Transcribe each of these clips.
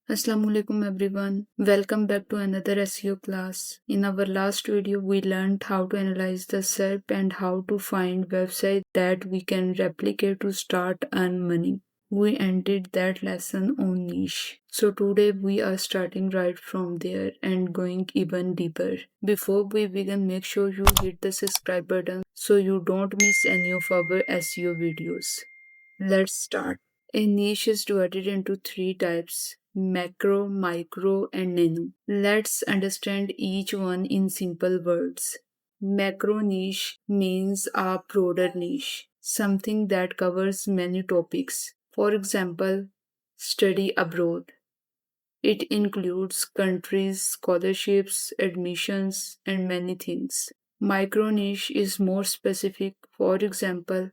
Assalamualaikum everyone. Welcome back to another SEO class. In our last video, we learned how to analyze the SERP and how to find websites that we can replicate to start earn money. We ended that lesson on niche. So today we are starting right from there and going even deeper. Before we begin, make sure you hit the subscribe button so you don't miss any of our SEO videos. Let's start. A niche is divided into three types: macro, micro, and nano. Let's understand each one in simple words. Macro niche means a broader niche, something that covers many topics. For example, study abroad. It includes countries, scholarships, admissions, and many things. Micro niche is more specific. For example,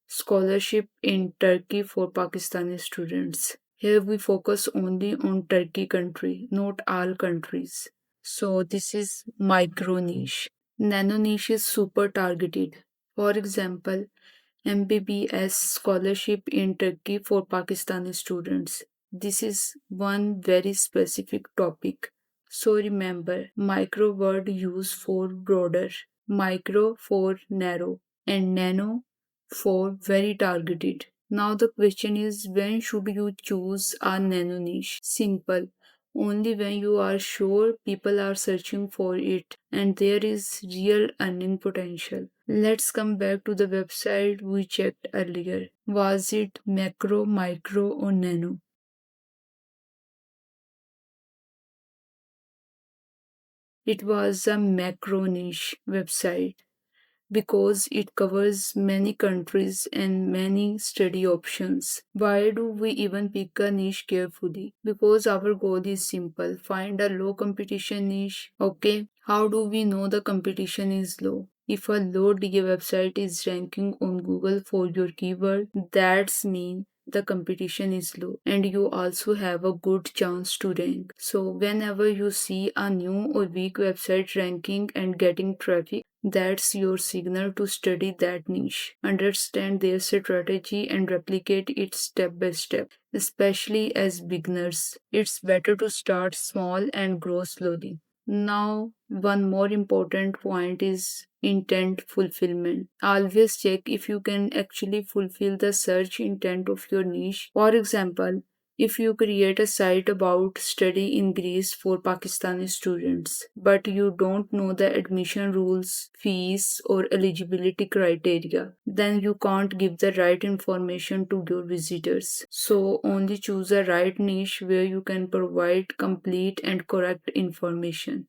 scholarship in Turkey for Pakistani students. Here we focus only on Turkey country, not all countries. So this is micro niche. Nano niche is super targeted. For example, MBBS scholarship in Turkey for Pakistani students. This is one very specific topic. So remember, micro word used for broader, micro for narrow, and nano for very targeted. Now the question is, when should you choose a nano niche? Simple. Only when you are sure people are searching for it and there is real earning potential. Let's come back to the website we checked earlier. Was it macro, micro, or nano? It was a macro niche website because it covers many countries and many study options. Why do we even pick a niche carefully? Because our goal is simple: find a low competition niche. Okay, how do we know the competition is low? If a low DA website is ranking on Google for your keyword, that's mean the competition is low and you also have a good chance to rank. So whenever you see a new or weak website ranking and getting traffic, that's your signal to study that niche, understand their strategy, and replicate it step by step. Especially as beginners, it's better to start small and grow slowly. Now, one more important point is intent fulfillment. Always check if you can actually fulfill the search intent of your niche. For example, if you create a site about study in Greece for Pakistani students, but you don't know the admission rules, fees, or eligibility criteria, then you can't give the right information to your visitors. So, only choose a right niche where you can provide complete and correct information.